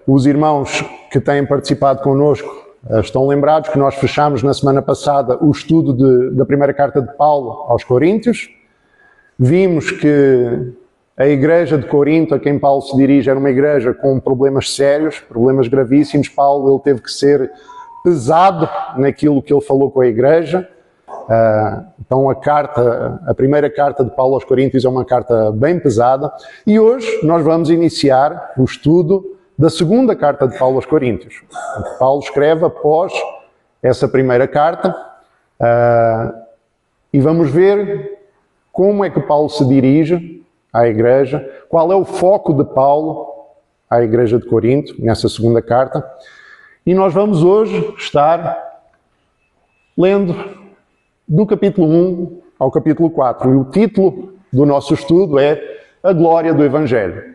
os irmãos que têm participado connosco estão lembrados que nós fechámos na semana passada o estudo da primeira carta de Paulo aos Coríntios. Vimos que a igreja de Corinto, a quem Paulo se dirige, era uma igreja com problemas sérios, problemas gravíssimos. Paulo ele teve que ser pesado naquilo que ele falou com a igreja. Então a primeira carta de Paulo aos Coríntios é uma carta bem pesada. E hoje nós vamos iniciar o estudo da segunda carta de Paulo aos Coríntios. Paulo escreve após essa primeira carta e vamos ver como é que Paulo se dirige à igreja, qual é o foco de Paulo à igreja de Corinto, nessa segunda carta. E nós vamos hoje estar lendo do capítulo 1 ao capítulo 4. E o título do nosso estudo é A Glória do Evangelho.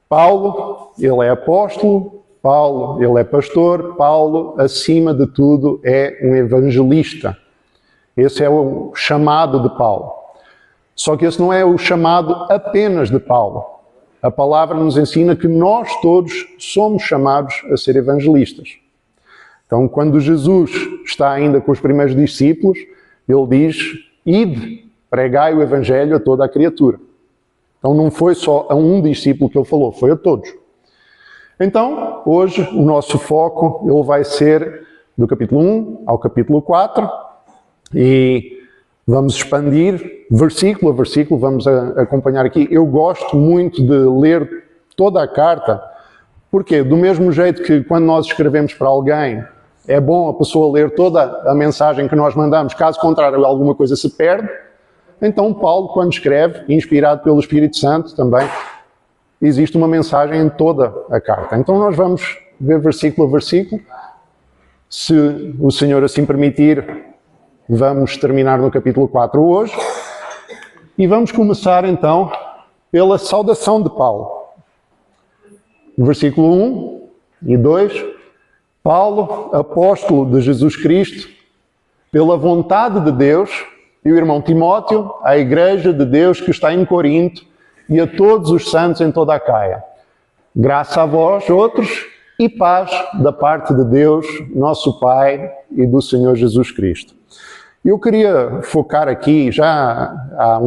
Paulo, ele é apóstolo, Paulo, ele é pastor, Paulo, acima de tudo, é um evangelista. Esse é o chamado de Paulo. Só que esse não é o chamado apenas de Paulo. A palavra nos ensina que nós todos somos chamados a ser evangelistas. Então, quando Jesus está ainda com os primeiros discípulos, ele diz: ide, pregai o evangelho a toda a criatura. Então não foi só a um discípulo que ele falou, foi a todos. Então, hoje, o nosso foco ele vai ser do capítulo 1 ao capítulo 4 e vamos expandir versículo a versículo, vamos acompanhar aqui. Eu gosto muito de ler toda a carta, porque do mesmo jeito que quando nós escrevemos para alguém, é bom a pessoa ler toda a mensagem que nós mandamos, caso contrário alguma coisa se perde. Então Paulo, quando escreve, inspirado pelo Espírito Santo também, existe uma mensagem em toda a carta. Então nós vamos ver versículo a versículo. Se o Senhor assim permitir, vamos terminar no capítulo 4 hoje. E vamos começar então pela saudação de Paulo. Versículo 1 e 2. Paulo, apóstolo de Jesus Cristo, pela vontade de Deus, e o irmão Timóteo, à igreja de Deus que está em Corinto, e a todos os santos em toda a Acaia. Graça a vós, outros, e paz da parte de Deus, nosso Pai, e do Senhor Jesus Cristo. Eu queria focar aqui, já há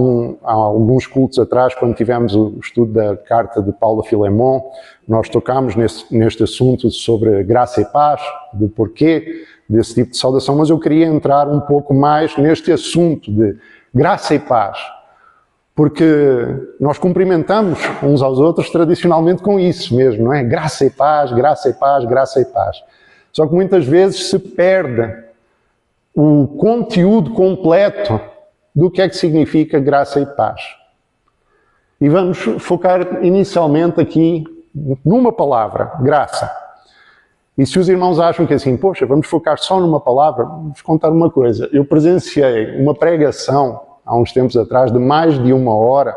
alguns cultos atrás, quando tivemos o estudo da carta de Paulo a Filemon, nós tocámos neste assunto sobre graça e paz, do porquê desse tipo de saudação, mas eu queria entrar um pouco mais neste assunto de graça e paz, porque nós cumprimentamos uns aos outros tradicionalmente com isso mesmo, não é? Graça e paz, graça e paz, graça e paz. Só que muitas vezes se perde o conteúdo completo do que é que significa graça e paz. E vamos focar inicialmente aqui numa palavra, graça. E se os irmãos acham que assim, poxa, vamos focar só numa palavra, vamos contar uma coisa. Eu presenciei uma pregação há uns tempos atrás de mais de 1 hora,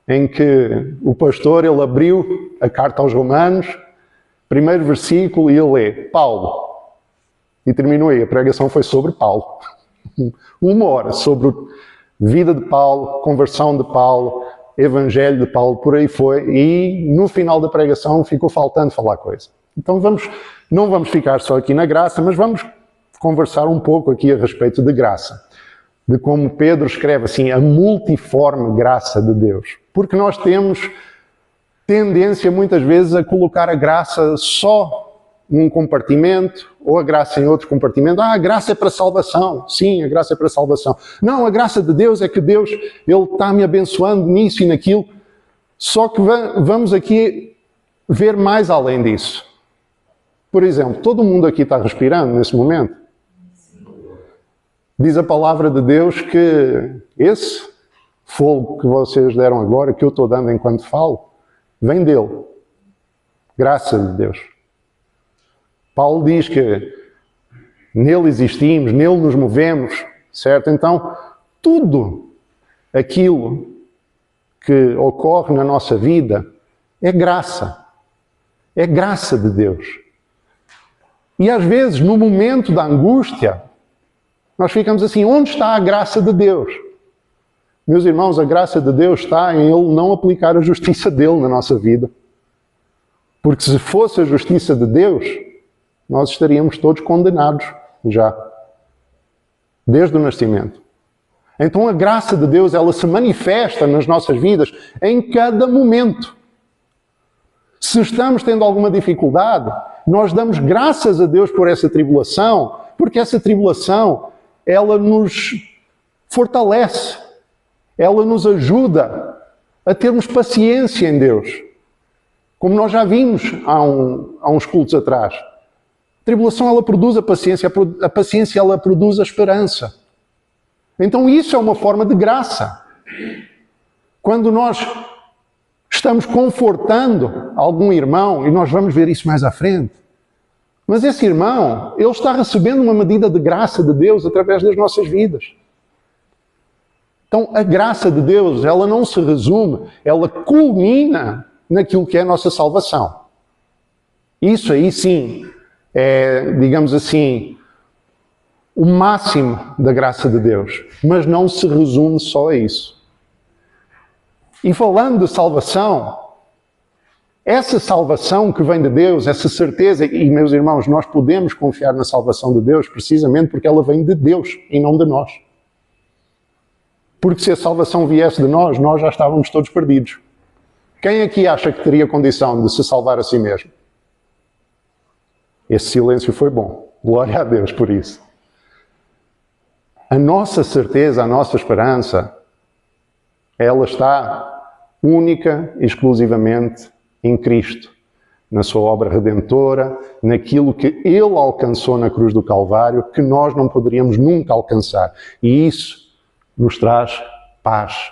em que o pastor ele abriu a carta aos Romanos, primeiro versículo, e ele lê Paulo. E terminou aí, a pregação foi sobre Paulo. 1 hora sobre a vida de Paulo, conversão de Paulo, evangelho de Paulo, por aí foi. E no final da pregação ficou faltando falar coisa. Então não vamos ficar só aqui na graça, mas vamos conversar um pouco aqui a respeito de graça. De como Pedro escreve assim, a multiforme graça de Deus. Porque nós temos tendência muitas vezes a colocar a graça só num compartimento, ou a graça em outro compartimento. A graça é para salvação. Sim, a graça é para salvação. Não, a graça de Deus é que Deus ele está me abençoando nisso e naquilo. Só que vamos aqui ver mais além disso. Por exemplo, todo mundo aqui está respirando nesse momento? Diz a palavra de Deus que esse fogo que vocês deram agora, que eu estou dando enquanto falo, vem dele. Graça de Deus. Paulo diz que nele existimos, nele nos movemos, certo? Então, tudo aquilo que ocorre na nossa vida é graça. É graça de Deus. E às vezes, no momento da angústia, nós ficamos assim, onde está a graça de Deus? Meus irmãos, a graça de Deus está em Ele não aplicar a justiça dele na nossa vida. Porque se fosse a justiça de Deus, nós estaríamos todos condenados já, desde o nascimento. Então a graça de Deus, ela se manifesta nas nossas vidas em cada momento. Se estamos tendo alguma dificuldade, nós damos graças a Deus por essa tribulação, porque essa tribulação, ela nos fortalece, ela nos ajuda a termos paciência em Deus. Como nós já vimos há uns cultos atrás. A tribulação, ela produz a paciência, ela produz a esperança. Então isso é uma forma de graça. Quando nós estamos confortando algum irmão, e nós vamos ver isso mais à frente, mas esse irmão, ele está recebendo uma medida de graça de Deus através das nossas vidas. Então a graça de Deus, ela não se resume, ela culmina naquilo que é a nossa salvação. Isso aí sim é, digamos assim, o máximo da graça de Deus. Mas não se resume só a isso. E falando de salvação, essa salvação que vem de Deus, essa certeza, e meus irmãos, nós podemos confiar na salvação de Deus precisamente porque ela vem de Deus e não de nós. Porque se a salvação viesse de nós já estávamos todos perdidos. Quem aqui acha que teria condição de se salvar a si mesmo? Esse silêncio foi bom. Glória a Deus por isso. A nossa certeza, a nossa esperança, ela está única e exclusivamente em Cristo, na sua obra redentora, naquilo que Ele alcançou na cruz do Calvário, que nós não poderíamos nunca alcançar. E isso nos traz paz.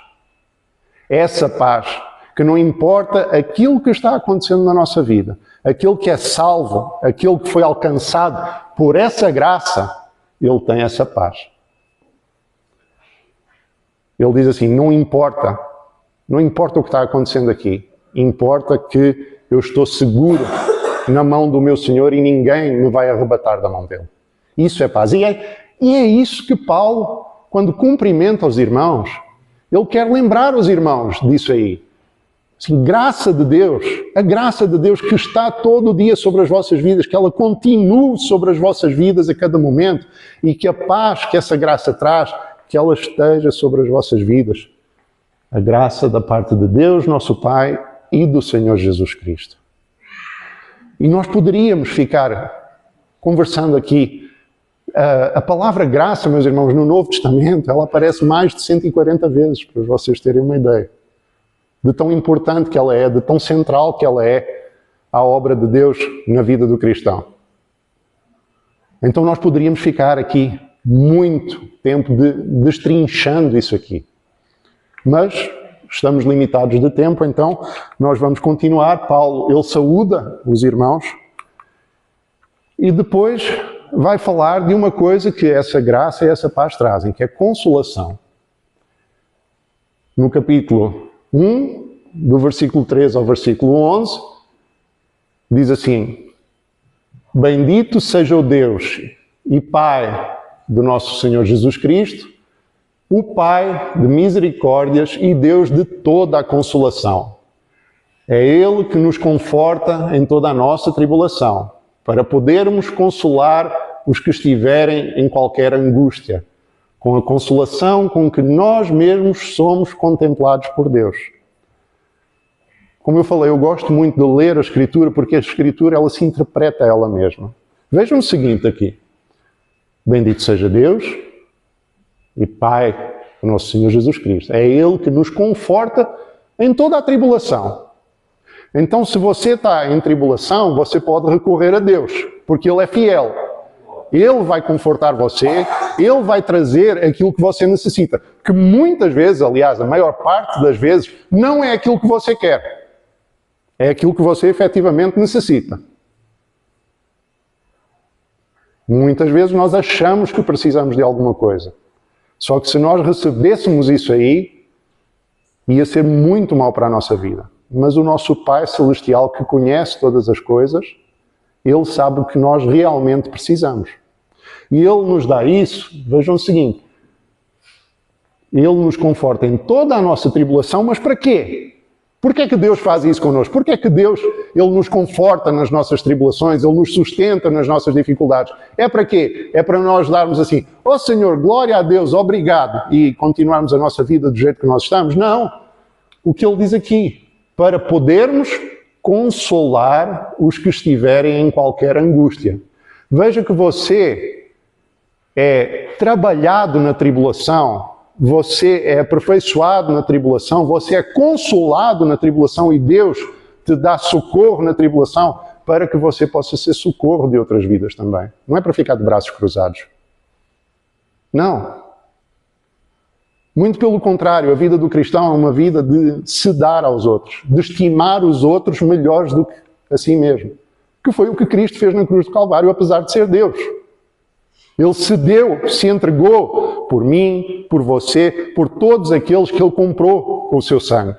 Essa paz que não importa aquilo que está acontecendo na nossa vida, aquele que é salvo, aquele que foi alcançado por essa graça, ele tem essa paz. Ele diz assim, não importa o que está acontecendo aqui, importa que eu estou seguro na mão do meu Senhor e ninguém me vai arrebatar da mão dele. Isso é paz. E é isso que Paulo, quando cumprimenta os irmãos, ele quer lembrar os irmãos disso aí. Assim, graça de Deus, a graça de Deus que está todo dia sobre as vossas vidas, que ela continue sobre as vossas vidas a cada momento e que a paz que essa graça traz, que ela esteja sobre as vossas vidas. A graça da parte de Deus, nosso Pai, e do Senhor Jesus Cristo. E nós poderíamos ficar conversando aqui. A palavra graça, meus irmãos, no Novo Testamento, ela aparece mais de 140 vezes, para vocês terem uma ideia. De tão importante que ela é, de tão central que ela é à obra de Deus na vida do cristão. Então nós poderíamos ficar aqui muito tempo destrinchando isso aqui. Mas estamos limitados de tempo, então nós vamos continuar. Paulo, ele saúda os irmãos e depois vai falar de uma coisa que essa graça e essa paz trazem, que é consolação. No capítulo 1, do versículo 3 ao versículo 11, diz assim: Bendito seja o Deus e Pai do nosso Senhor Jesus Cristo, o Pai de misericórdias e Deus de toda a consolação. É Ele que nos conforta em toda a nossa tribulação, para podermos consolar os que estiverem em qualquer angústia, com a consolação com que nós mesmos somos contemplados por Deus. Como eu falei, eu gosto muito de ler a Escritura, porque a Escritura ela se interpreta a ela mesma. Vejam o seguinte aqui. Bendito seja Deus e Pai do nosso Senhor Jesus Cristo. É Ele que nos conforta em toda a tribulação. Então, se você está em tribulação, você pode recorrer a Deus, porque Ele é fiel. Ele vai confortar você, Ele vai trazer aquilo que você necessita. Que muitas vezes, aliás, a maior parte das vezes, não é aquilo que você quer. É aquilo que você efetivamente necessita. Muitas vezes nós achamos que precisamos de alguma coisa. Só que se nós recebêssemos isso aí, ia ser muito mal para a nossa vida. Mas o nosso Pai Celestial, que conhece todas as coisas, Ele sabe o que nós realmente precisamos. E Ele nos dá isso, vejam o seguinte, Ele nos conforta em toda a nossa tribulação, mas para quê? Porquê é que Deus faz isso connosco? Porquê é que Deus, Ele nos conforta nas nossas tribulações, Ele nos sustenta nas nossas dificuldades? É para quê? É para nós darmos assim, ó Senhor, glória a Deus, obrigado, e continuarmos a nossa vida do jeito que nós estamos? Não. O que Ele diz aqui, para podermos consolar os que estiverem em qualquer angústia. Veja que você é trabalhado na tribulação, você é aperfeiçoado na tribulação, você é consolado na tribulação e Deus te dá socorro na tribulação para que você possa ser socorro de outras vidas também. Não é para ficar de braços cruzados. Não. Muito pelo contrário, a vida do cristão é uma vida de se dar aos outros, de estimar os outros melhores do que a si mesmo. Que foi o que Cristo fez na cruz do Calvário, apesar de ser Deus. Ele se deu, se entregou por mim, por você, por todos aqueles que Ele comprou com o seu sangue.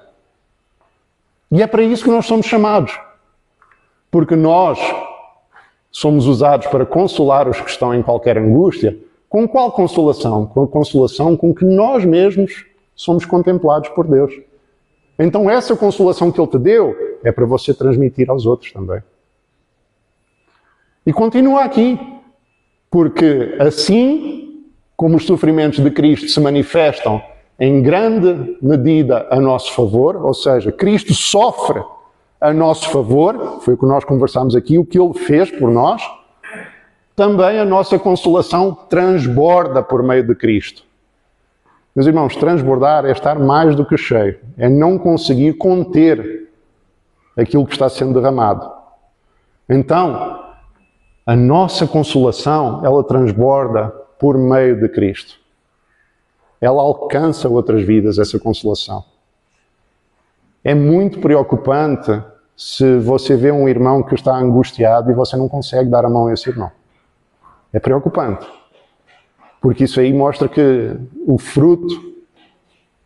E é para isso que nós somos chamados. Porque nós somos usados para consolar os que estão em qualquer angústia. Com qual consolação? Com a consolação com que nós mesmos somos contemplados por Deus. Então essa consolação que Ele te deu é para você transmitir aos outros também. E continua aqui. Porque assim como os sofrimentos de Cristo se manifestam em grande medida a nosso favor, ou seja, Cristo sofre a nosso favor, foi o que nós conversámos aqui, o que Ele fez por nós, também a nossa consolação transborda por meio de Cristo. Meus irmãos, transbordar é estar mais do que cheio, é não conseguir conter aquilo que está sendo derramado. Então, a nossa consolação, ela transborda por meio de Cristo. Ela alcança outras vidas, essa consolação. É muito preocupante se você vê um irmão que está angustiado e você não consegue dar a mão a esse irmão. É preocupante. Porque isso aí mostra que o fruto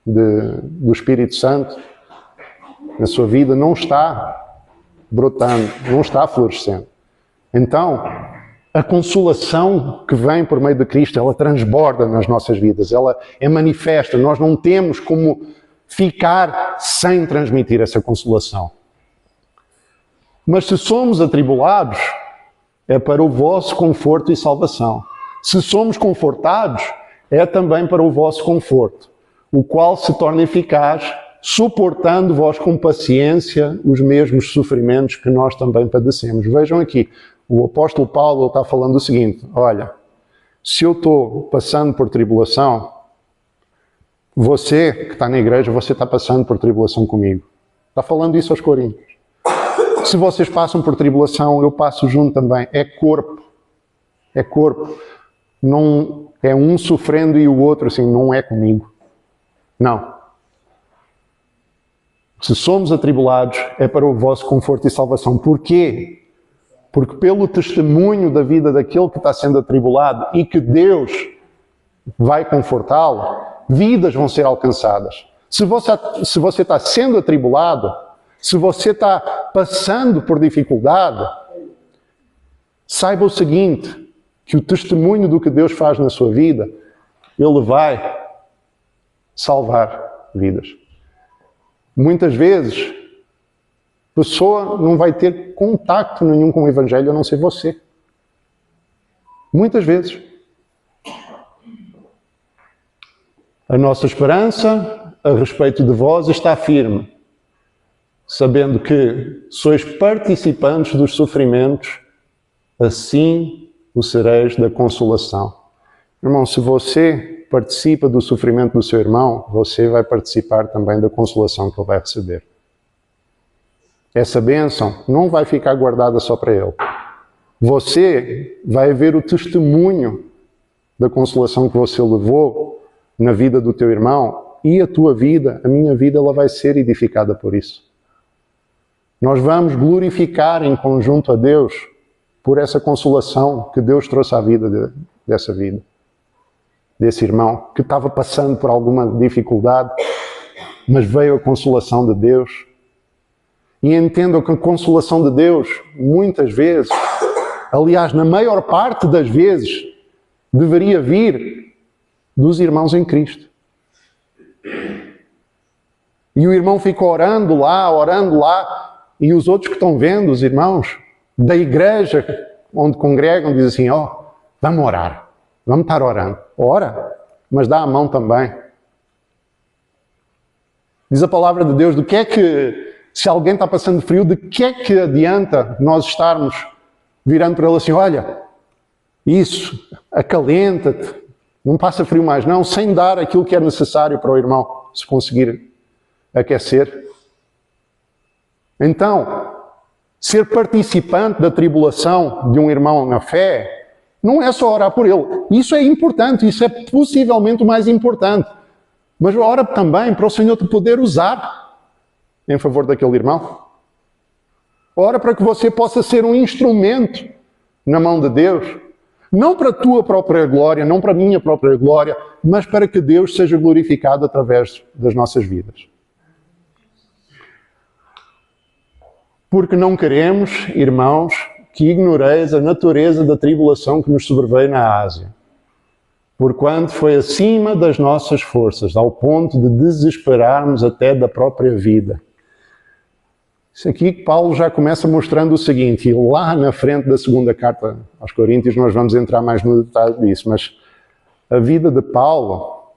do Espírito Santo na sua vida não está brotando, não está florescendo. Então, a consolação que vem por meio de Cristo, ela transborda nas nossas vidas, ela é manifesta. Nós não temos como ficar sem transmitir essa consolação. Mas se somos atribulados, é para o vosso conforto e salvação. Se somos confortados, é também para o vosso conforto, o qual se torna eficaz, suportando vós com paciência os mesmos sofrimentos que nós também padecemos. Vejam aqui, o apóstolo Paulo está falando o seguinte, olha, se eu estou passando por tribulação, você que está na igreja, você está passando por tribulação comigo. Está falando isso aos Coríntios. Se vocês passam por tribulação, eu passo junto também. É corpo. É corpo. Não é um sofrendo e o outro assim, não é comigo. Não. Se somos atribulados, é para o vosso conforto e salvação. Porquê? Porque pelo testemunho da vida daquele que está sendo atribulado e que Deus vai confortá-lo, vidas vão ser alcançadas. Se você está sendo atribulado, se você está passando por dificuldade, saiba o seguinte, que o testemunho do que Deus faz na sua vida, Ele vai salvar vidas. Muitas vezes, a pessoa não vai ter contacto nenhum com o Evangelho a não ser você. Muitas vezes. A nossa esperança a respeito de vós está firme, sabendo que sois participantes dos sofrimentos, assim o sereis da consolação. Irmão, se você participa do sofrimento do seu irmão, você vai participar também da consolação que ele vai receber. Essa bênção não vai ficar guardada só para ele. Você vai ver o testemunho da consolação que você levou na vida do teu irmão e a tua vida, a minha vida, ela vai ser edificada por isso. Nós vamos glorificar em conjunto a Deus por essa consolação que Deus trouxe à vida dessa vida, desse irmão que estava passando por alguma dificuldade, mas veio a consolação de Deus. E entendam que a consolação de Deus, muitas vezes, aliás, na maior parte das vezes, deveria vir dos irmãos em Cristo. E o irmão fica orando lá, e os outros que estão vendo, os irmãos da igreja onde congregam, dizem assim, vamos orar, vamos estar orando. Ora, mas dá a mão também. Diz a palavra de Deus, se alguém está passando frio, de que é que adianta nós estarmos virando para ele assim, olha, isso, acalenta-te, não passa frio mais não, sem dar aquilo que é necessário para o irmão se conseguir aquecer. Então, ser participante da tribulação de um irmão na fé não é só orar por ele. Isso é importante, isso é possivelmente o mais importante. Mas ora também para o Senhor te poder usar em favor daquele irmão. Ora para que você possa ser um instrumento na mão de Deus. Não para a tua própria glória, não para a minha própria glória, mas para que Deus seja glorificado através das nossas vidas. Porque não queremos, irmãos, que ignoreis a natureza da tribulação que nos sobreveio na Ásia. Porquanto foi acima das nossas forças, ao ponto de desesperarmos até da própria vida. Isso aqui Paulo já começa mostrando o seguinte, e lá na frente da segunda carta aos Coríntios nós vamos entrar mais no detalhe disso, mas a vida de Paulo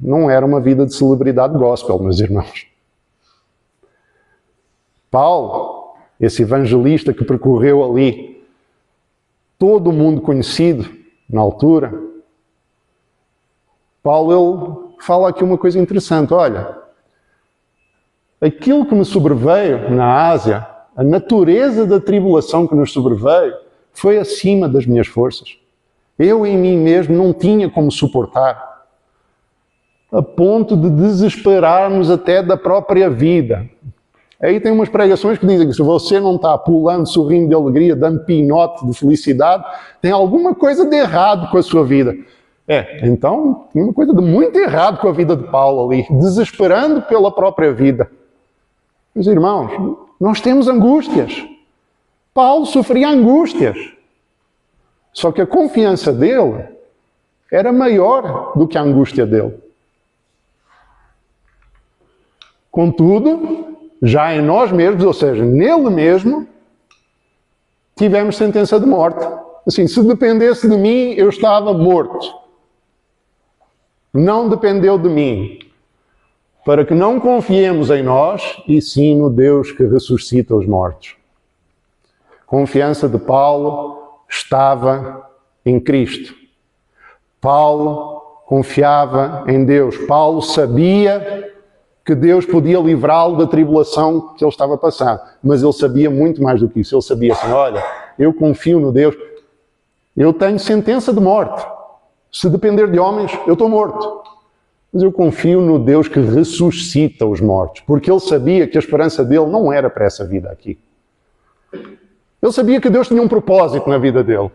não era uma vida de celebridade gospel, meus irmãos. Paulo, esse evangelista que percorreu ali todo o mundo conhecido na altura, Paulo ele fala aqui uma coisa interessante. Olha, aquilo que me sobreveio na Ásia, a natureza da tribulação que nos sobreveio, foi acima das minhas forças. Eu em mim mesmo não tinha como suportar, a ponto de desesperarmos até da própria vida. Aí tem umas pregações que dizem que se você não está pulando, sorrindo de alegria, dando pinote de felicidade, tem alguma coisa de errado com a sua vida. Então, tem uma coisa de muito errado com a vida de Paulo ali, desesperando pela própria vida. Meus irmãos, nós temos angústias. Paulo sofria angústias. Só que a confiança dele era maior do que a angústia dele. Contudo, já em nós mesmos, ou seja, nele mesmo, tivemos sentença de morte. Assim, se dependesse de mim, eu estava morto. Não dependeu de mim. Para que não confiemos em nós, e sim no Deus que ressuscita os mortos. A confiança de Paulo estava em Cristo. Paulo confiava em Deus. Paulo sabia que Deus podia livrá-lo da tribulação que ele estava a passar. Mas ele sabia muito mais do que isso. Ele sabia assim, olha, eu confio no Deus. Eu tenho sentença de morte. Se depender de homens, eu estou morto. Mas eu confio no Deus que ressuscita os mortos. Porque ele sabia que a esperança dele não era para essa vida aqui. Ele sabia que Deus tinha um propósito na vida dele.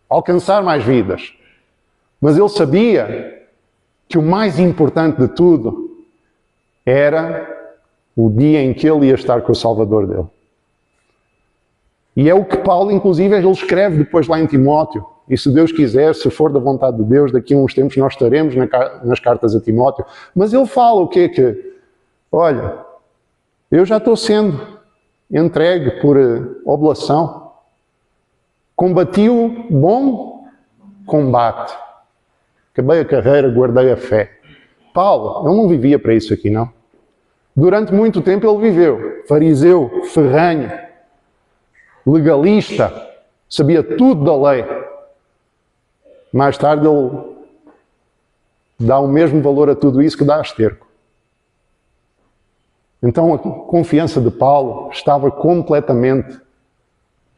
Alcançar mais vidas. Mas ele sabia que o mais importante de tudo era o dia em que ele ia estar com o Salvador dele. E é o que Paulo, inclusive, ele escreve depois lá em Timóteo. E se Deus quiser, se for da vontade de Deus, daqui a uns tempos nós estaremos nas cartas a Timóteo. Mas ele fala o quê? Que, olha, eu já estou sendo entregue por oblação. Combati o bom combate. Acabei a carreira, guardei a fé. Paulo, ele não vivia para isso aqui, não. Durante muito tempo ele viveu. Fariseu, ferranho, legalista, sabia tudo da lei. Mais tarde ele dá o mesmo valor a tudo isso que dá a esterco. Então a confiança de Paulo estava completamente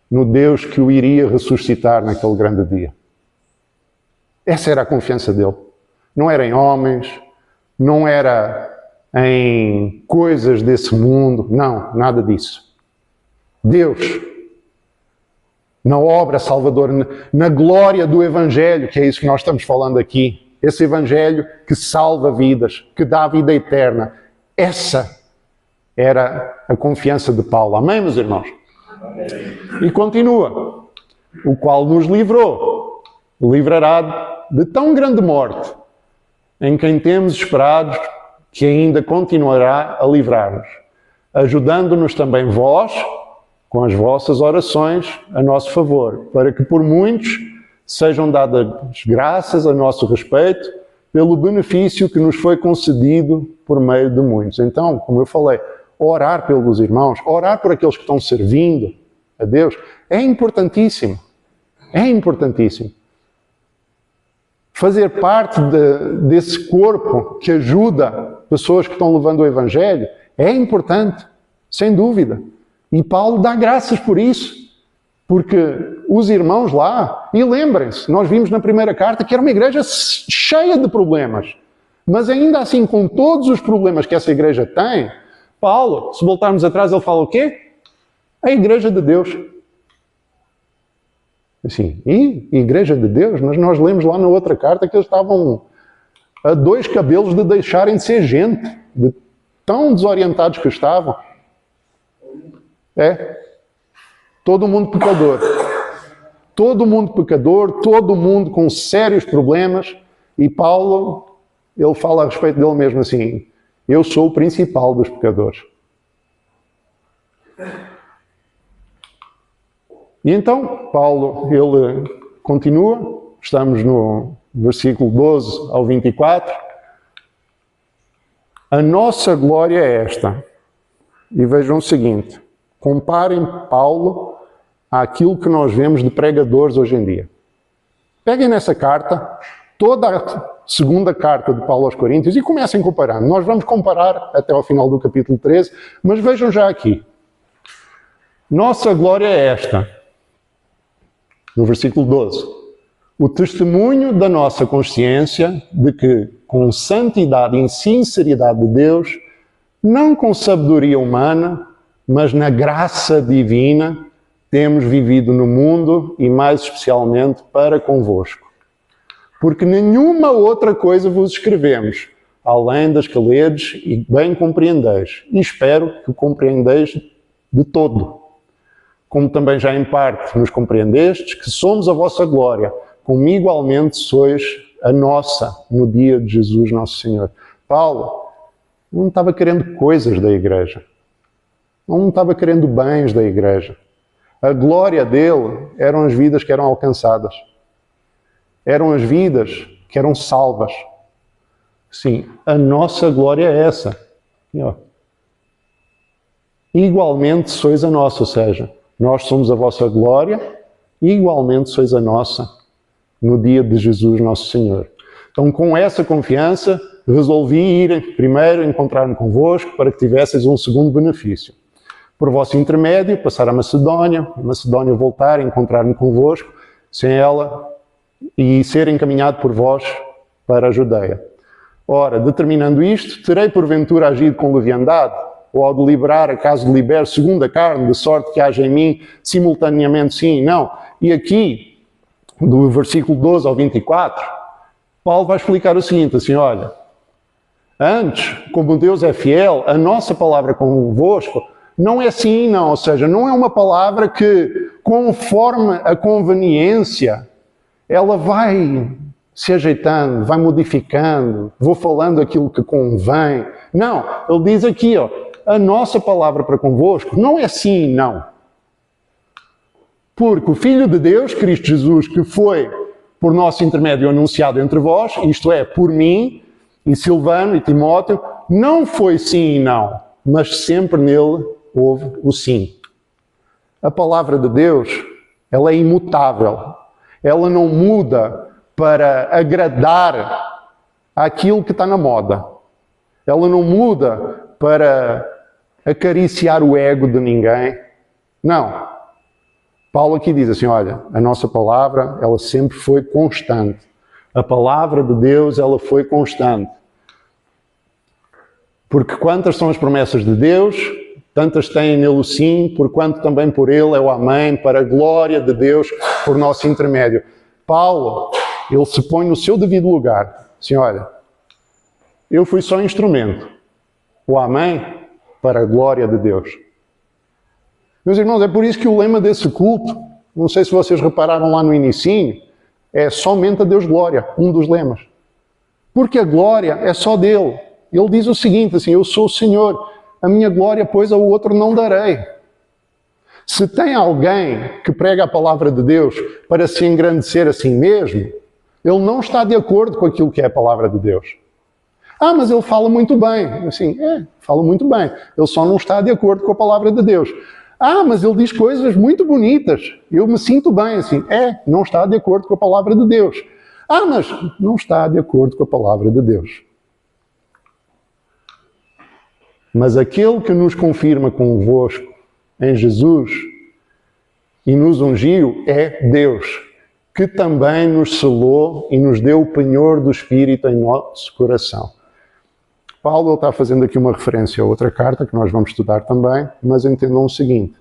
no Deus que o iria ressuscitar naquele grande dia. Essa era a confiança dele. Não era em homens, não era em coisas desse mundo, não, nada disso. Deus, na obra salvadora, na glória do Evangelho, que é isso que nós estamos falando aqui. Esse Evangelho que salva vidas, que dá vida eterna. Essa era a confiança de Paulo. Amém, meus irmãos? Amém. E continua. O qual nos livrou, livrará de tão grande morte, em quem temos esperado que ainda continuará a livrar-nos, ajudando-nos também vós, com as vossas orações, a nosso favor, para que por muitos sejam dadas graças a nosso respeito, pelo benefício que nos foi concedido por meio de muitos. Então, como eu falei, orar pelos irmãos, orar por aqueles que estão servindo a Deus, é importantíssimo. É importantíssimo. Fazer parte desse corpo que ajuda pessoas que estão levando o Evangelho é importante, sem dúvida. E Paulo dá graças por isso, porque os irmãos lá, e lembrem-se, nós vimos na primeira carta que era uma igreja cheia de problemas, mas ainda assim, com todos os problemas que essa igreja tem, Paulo, se voltarmos atrás, ele fala o quê? A igreja de Deus. Assim, e igreja de Deus? Mas nós lemos lá na outra carta que eles estavam a 2 cabelos de deixarem de ser gente, de tão desorientados que estavam. Todo mundo pecador. Todo mundo pecador, todo mundo com sérios problemas. E Paulo, ele fala a respeito dele mesmo assim, eu sou o principal dos pecadores. E então, Paulo, ele continua, estamos no versículo 12 ao 24. A nossa glória é esta. E vejam o seguinte, comparem Paulo àquilo que nós vemos de pregadores hoje em dia. Peguem nessa carta, toda a segunda carta de Paulo aos Coríntios e comecem comparando. Nós vamos comparar até ao final do capítulo 13, mas vejam já aqui. Nossa glória é esta. No versículo 12, o testemunho da nossa consciência de que, com santidade e sinceridade de Deus, não com sabedoria humana, mas na graça divina, temos vivido no mundo e mais especialmente para convosco. Porque nenhuma outra coisa vos escrevemos, além das que ledes e bem compreendeis, e espero que compreendeis de todo. Como também já em parte nos compreendestes, que somos a vossa glória, como igualmente sois a nossa no dia de Jesus nosso Senhor. Paulo não estava querendo coisas da igreja, não estava querendo bens da igreja. A glória dele eram as vidas que eram alcançadas, eram as vidas que eram salvas. Sim, a nossa glória é essa. Igualmente sois a nossa, ou seja, nós somos a vossa glória e igualmente sois a nossa no dia de Jesus nosso Senhor. Então, com essa confiança, resolvi ir primeiro encontrar-me convosco para que tivesseis um segundo benefício. Por vosso intermédio, passar a Macedónia voltar a encontrar-me convosco, sem ela, e ser encaminhado por vós para a Judeia. Ora, determinando isto, terei porventura agido com leviandade? Ou ao deliberar, acaso delibero segundo a carne, de sorte que haja em mim simultaneamente sim e não. E aqui, do versículo 12 ao 24, Paulo vai explicar o seguinte, assim, olha, antes, como Deus é fiel, a nossa palavra convosco não é sim e não, ou seja, não é uma palavra que, conforme a conveniência, ela vai se ajeitando, vai modificando, vou falando aquilo que convém. Não, ele diz aqui, a nossa palavra para convosco não é sim e não. Porque o Filho de Deus, Cristo Jesus, que foi por nosso intermédio anunciado entre vós, isto é, por mim, e Silvano e Timóteo, não foi sim e não, mas sempre nele houve o sim. A palavra de Deus, ela é imutável. Ela não muda para agradar àquilo que está na moda. Ela não muda para acariciar o ego de ninguém. Não. Paulo aqui diz assim, olha, a nossa palavra, ela sempre foi constante. A palavra de Deus, ela foi constante. Porque quantas são as promessas de Deus, tantas têm nele o sim, porquanto também por ele é o amém, para a glória de Deus, por nosso intermédio. Paulo, ele se põe no seu devido lugar. Assim, olha, eu fui só instrumento. O amém, para a glória de Deus. Meus irmãos, é por isso que o lema desse culto, não sei se vocês repararam lá no inicinho, é somente a Deus glória, um dos lemas. Porque a glória é só dele. Ele diz o seguinte, assim, eu sou o Senhor, a minha glória, pois, ao outro não darei. Se tem alguém que prega a palavra de Deus para se engrandecer a si mesmo, ele não está de acordo com aquilo que é a palavra de Deus. Ah, mas ele fala muito bem. Assim, fala muito bem. Ele só não está de acordo com a palavra de Deus. Ah, mas ele diz coisas muito bonitas. Eu me sinto bem. Assim, não está de acordo com a palavra de Deus. Ah, mas não está de acordo com a palavra de Deus. Mas aquele que nos confirma convosco em Jesus e nos ungiu é Deus, que também nos selou e nos deu o penhor do Espírito em nosso coração. Paulo está fazendo aqui uma referência a outra carta, que nós vamos estudar também, mas entendam o seguinte.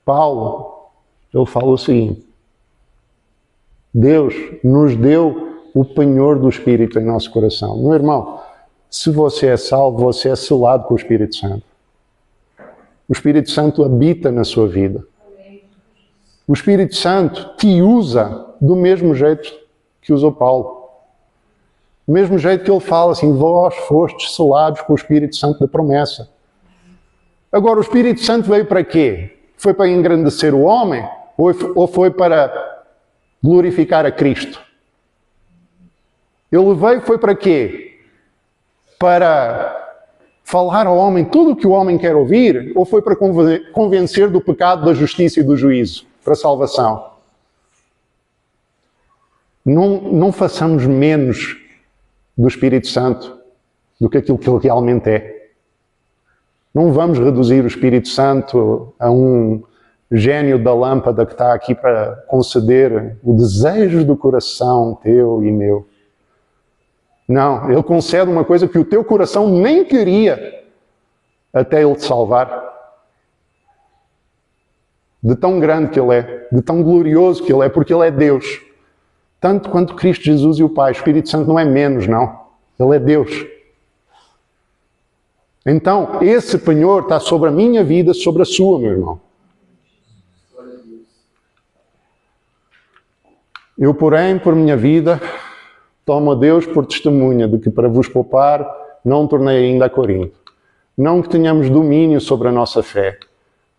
Paulo, ele fala o seguinte. Deus nos deu o penhor do Espírito em nosso coração. Meu irmão, se você é salvo, você é selado com o Espírito Santo. O Espírito Santo habita na sua vida. O Espírito Santo te usa do mesmo jeito que usou Paulo. Do mesmo jeito que ele fala assim, vós fostes selados com o Espírito Santo da promessa. Agora, o Espírito Santo veio para quê? Foi para engrandecer o homem? Ou foi para glorificar a Cristo? Ele veio, foi para quê? Para falar ao homem tudo o que o homem quer ouvir? Ou foi para convencer do pecado, da justiça e do juízo? Para a salvação? Não façamos menos do Espírito Santo do que aquilo que ele realmente é. Não vamos reduzir o Espírito Santo a um gênio da lâmpada que está aqui para conceder o desejo do coração teu e meu. Não, ele concede uma coisa que o teu coração nem queria até ele te salvar. De tão grande que ele é, de tão glorioso que ele é, porque ele é Deus. Tanto quanto Cristo Jesus e o Pai. O Espírito Santo não é menos, não. Ele é Deus. Então, esse penhor está sobre a minha vida, sobre a sua, meu irmão. Eu, porém, por minha vida, tomo a Deus por testemunha de que, para vos poupar, não tornei ainda a Corinto. Não que tenhamos domínio sobre a nossa fé,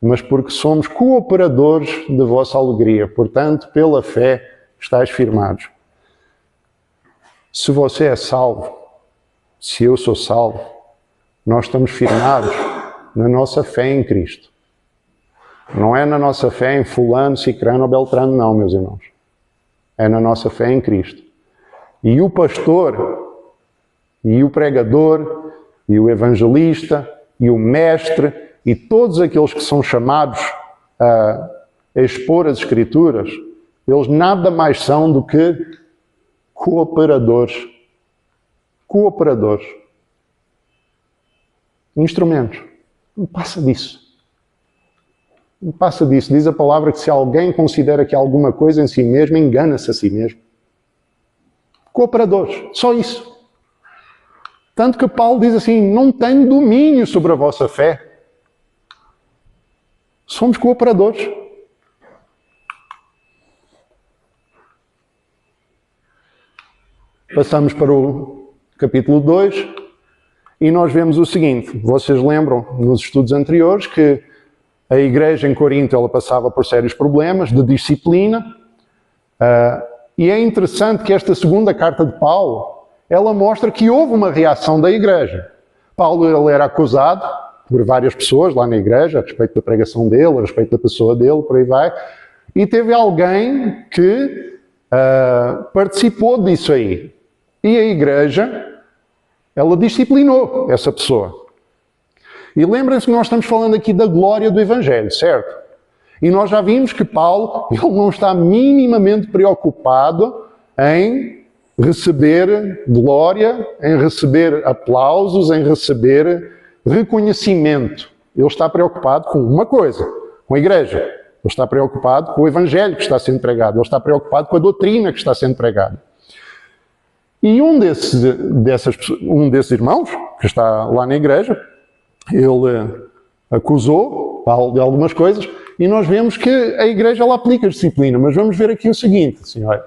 mas porque somos cooperadores de vossa alegria. Portanto, pela fé, estáis firmados. Se você é salvo, se eu sou salvo, nós estamos firmados na nossa fé em Cristo. Não é na nossa fé em fulano, cicrano ou beltrano, não, meus irmãos. É na nossa fé em Cristo. E o pastor, e o pregador, e o evangelista, e o mestre, e todos aqueles que são chamados a expor as Escrituras, eles nada mais são do que cooperadores. Cooperadores. Instrumentos. Não passa disso. Não passa disso. Diz a palavra que se alguém considera que há alguma coisa em si mesmo, engana-se a si mesmo. Cooperadores. Só isso. Tanto que Paulo diz assim, não tenho domínio sobre a vossa fé. Somos cooperadores. Passamos para o capítulo 2 e nós vemos o seguinte. Vocês lembram, nos estudos anteriores, que a igreja em Corinto ela passava por sérios problemas de disciplina. E é interessante que esta segunda carta de Paulo, ela mostra que houve uma reação da igreja. Paulo ele era acusado por várias pessoas lá na igreja, a respeito da pregação dele, a respeito da pessoa dele, por aí vai. E teve alguém que participou disso aí. E a igreja, ela disciplinou essa pessoa. E lembrem-se que nós estamos falando aqui da glória do Evangelho, certo? E nós já vimos que Paulo, ele não está minimamente preocupado em receber glória, em receber aplausos, em receber reconhecimento. Ele está preocupado com uma coisa, com a igreja. Ele está preocupado com o Evangelho que está sendo pregado. Ele está preocupado com a doutrina que está sendo pregada. E um desses irmãos, que está lá na igreja, ele acusou Paulo de algumas coisas, e nós vemos que a igreja ela aplica a disciplina, mas vamos ver aqui o seguinte, assim, olha,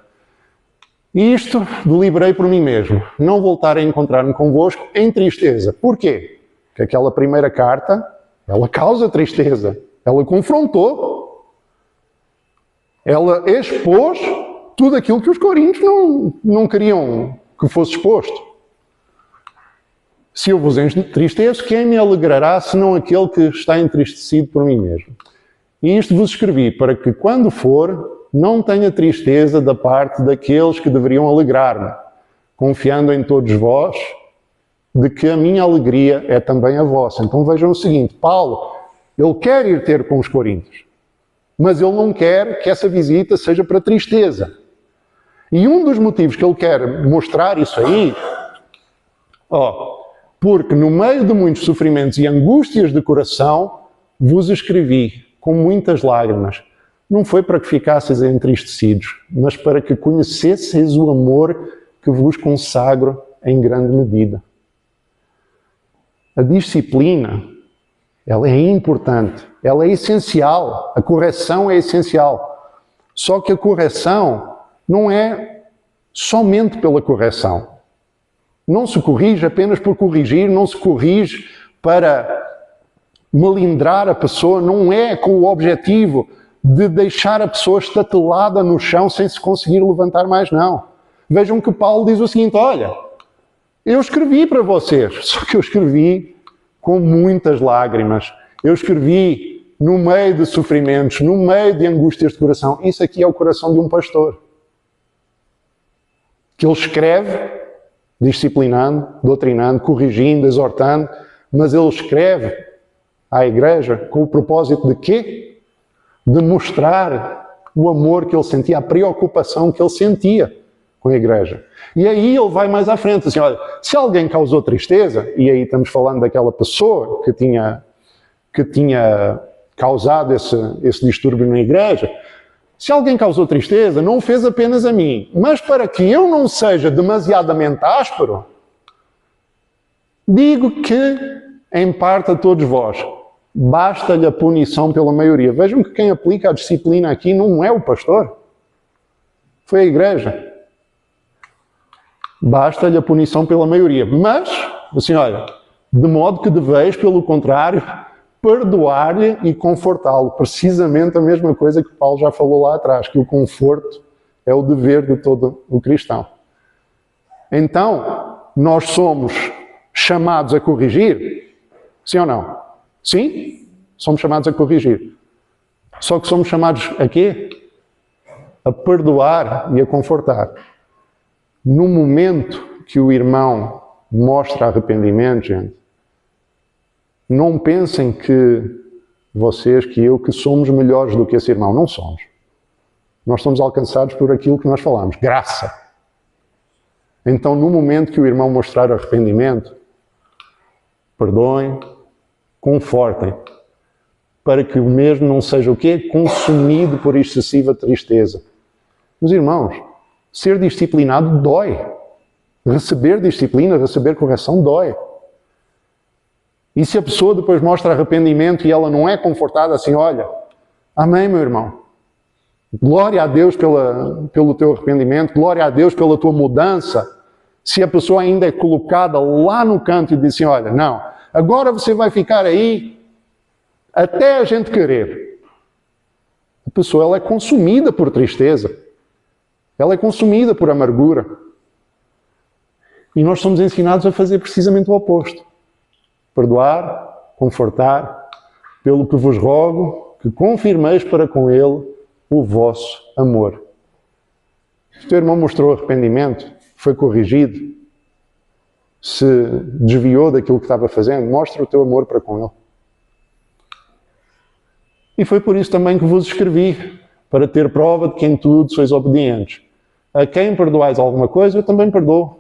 Isto deliberei por mim mesmo, não voltar a encontrar-me convosco em tristeza. Porquê? Porque aquela primeira carta, ela causa tristeza. Ela confrontou. Ela expôs tudo aquilo que os coríntios não queriam que fosse exposto. Se eu vos entristeço, quem me alegrará senão aquele que está entristecido por mim mesmo? E isto vos escrevi para que, quando for, não tenha tristeza da parte daqueles que deveriam alegrar-me, confiando em todos vós, de que a minha alegria é também a vossa. Então vejam o seguinte, Paulo, ele quer ir ter com os coríntios, mas ele não quer que essa visita seja para tristeza. E um dos motivos que ele quer mostrar isso aí, porque no meio de muitos sofrimentos e angústias de coração, vos escrevi com muitas lágrimas. Não foi para que ficasseis entristecidos, mas para que conhecesseis o amor que vos consagro em grande medida. A disciplina, ela é importante, ela é essencial, a correção é essencial. Só que a correção não é somente pela correção. Não se corrige apenas por corrigir, não se corrige para melindrar a pessoa, não é com o objetivo de deixar a pessoa estatelada no chão sem se conseguir levantar mais, não. Vejam que Paulo diz o seguinte, olha, eu escrevi para vocês, só que eu escrevi com muitas lágrimas. Eu escrevi no meio de sofrimentos, no meio de angústias de coração. Isso aqui é o coração de um pastor. Que ele escreve, disciplinando, doutrinando, corrigindo, exortando, mas ele escreve à igreja com o propósito de quê? De mostrar o amor que ele sentia, a preocupação que ele sentia com a igreja. E aí ele vai mais à frente, assim, olha, se alguém causou tristeza, e aí estamos falando daquela pessoa que tinha causado esse distúrbio na igreja, se alguém causou tristeza, não o fez apenas a mim, mas para que eu não seja demasiadamente áspero, digo que, em parte a todos vós, basta-lhe a punição pela maioria. Vejam que quem aplica a disciplina aqui não é o pastor, foi a igreja. Basta-lhe a punição pela maioria. Mas, assim, olha, de modo que deveis, pelo contrário, perdoar-lhe e confortá-lo. Precisamente a mesma coisa que Paulo já falou lá atrás, que o conforto é o dever de todo o cristão. Então, nós somos chamados a corrigir? Sim ou não? Sim? Somos chamados a corrigir. Só que somos chamados a quê? A perdoar e a confortar. No momento que o irmão mostra arrependimento, gente, não pensem que vocês, que eu, que somos melhores do que esse irmão. Não somos. Nós somos alcançados por aquilo que nós falamos, graça. Então, no momento que o irmão mostrar arrependimento, perdoem, confortem, para que o mesmo não seja o quê? Consumido por excessiva tristeza. Meus irmãos, ser disciplinado dói. Receber disciplina, receber correção dói. E se a pessoa depois mostra arrependimento e ela não é confortada assim, olha, amém, meu irmão. Glória a Deus pelo teu arrependimento, glória a Deus pela tua mudança. Se a pessoa ainda é colocada lá no canto e diz assim, olha, não, agora você vai ficar aí até a gente querer. A pessoa ela é consumida por tristeza. Ela é consumida por amargura. E nós somos ensinados a fazer precisamente o oposto. Perdoar, confortar, pelo que vos rogo, que confirmeis para com ele o vosso amor. Se o teu irmão mostrou arrependimento, foi corrigido, se desviou daquilo que estava fazendo, mostra o teu amor para com ele. E foi por isso também que vos escrevi, para ter prova de que em tudo sois obedientes. A quem perdoais alguma coisa, eu também perdoo.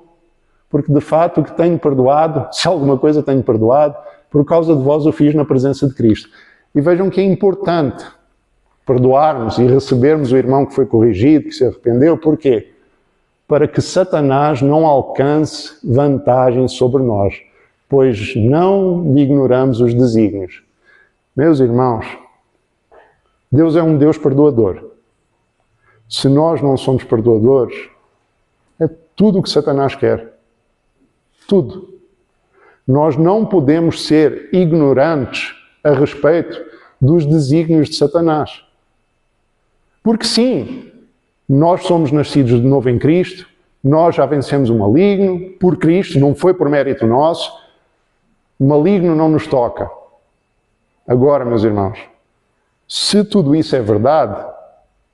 Porque de fato o que tenho perdoado, se alguma coisa tenho perdoado, por causa de vós o fiz na presença de Cristo. E vejam que é importante perdoarmos e recebermos o irmão que foi corrigido, que se arrependeu. Porquê? Para que Satanás não alcance vantagem sobre nós, pois não ignoramos os desígnios. Meus irmãos, Deus é um Deus perdoador. Se nós não somos perdoadores, É tudo o que Satanás quer. Tudo. Nós não podemos ser ignorantes a respeito dos desígnios de Satanás. Porque sim, nós somos nascidos de novo em Cristo, nós já vencemos o maligno por Cristo, não foi por mérito nosso. O maligno não nos toca. Agora, meus irmãos, se tudo isso é verdade,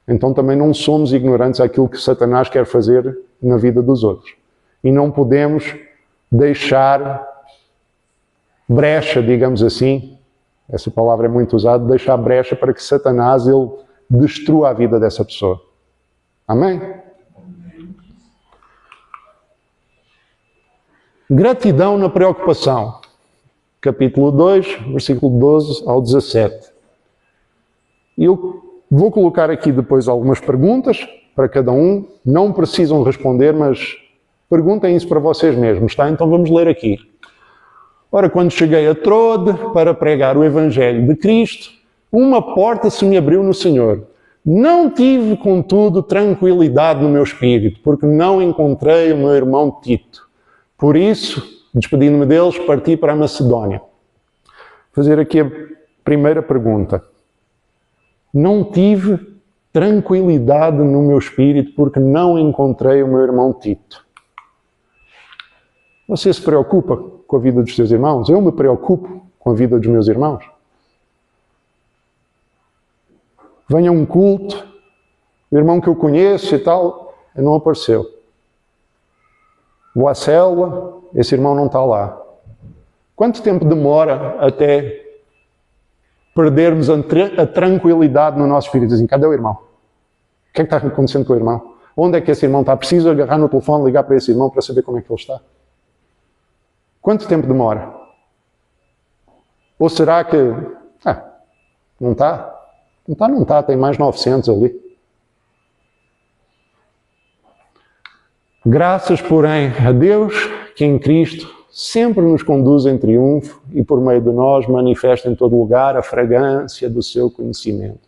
então também não somos ignorantes àquilo que Satanás quer fazer na vida dos outros. E não podemos deixar brecha, digamos assim, essa palavra é muito usada, deixar brecha para que Satanás ele destrua a vida dessa pessoa. Amém? Gratidão na preocupação. Capítulo 2, versículo 12 ao 17. Eu vou colocar aqui depois algumas perguntas para cada um. Não precisam responder, mas perguntem isso para vocês mesmos, tá? Então vamos ler aqui. Ora, quando cheguei a Trode para pregar o Evangelho de Cristo, uma porta se me abriu no Senhor. Não tive, contudo, tranquilidade no meu espírito, porque não encontrei o meu irmão Tito. Por isso, despedindo-me deles, parti para a Macedónia. Vou fazer aqui a primeira pergunta. Não tive tranquilidade no meu espírito porque não encontrei o meu irmão Tito. Você se preocupa com a vida dos seus irmãos? Eu me preocupo com a vida dos meus irmãos. Venha um culto, o irmão que eu conheço e tal, não apareceu. Vou à célula, esse irmão não está lá. Quanto tempo demora até perdermos a tranquilidade no nosso espírito? Assim, cadê o irmão? O que é que está acontecendo com o irmão? Onde é que esse irmão está? Preciso agarrar no telefone, ligar para esse irmão para saber como é que ele está. Quanto tempo demora? Ou será que... não está? Não está, tem mais 900 ali. Graças, porém, a Deus, que em Cristo sempre nos conduz em triunfo e por meio de nós manifesta em todo lugar a fragrância do seu conhecimento,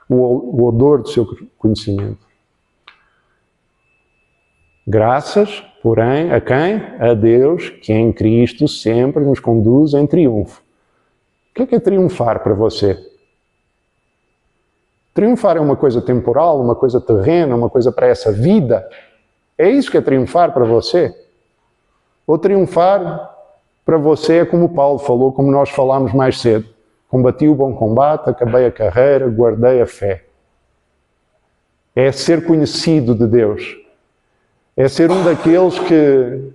o odor do seu conhecimento. Graças, porém, a quem? A Deus, que em Cristo sempre nos conduz em triunfo. O que é triunfar para você? Triunfar é uma coisa temporal, uma coisa terrena, uma coisa para essa vida? É isso que é triunfar para você? Ou triunfar para você é como Paulo falou, como nós falámos mais cedo. Combati o bom combate, acabei a carreira, guardei a fé. É ser conhecido de Deus. É ser um daqueles que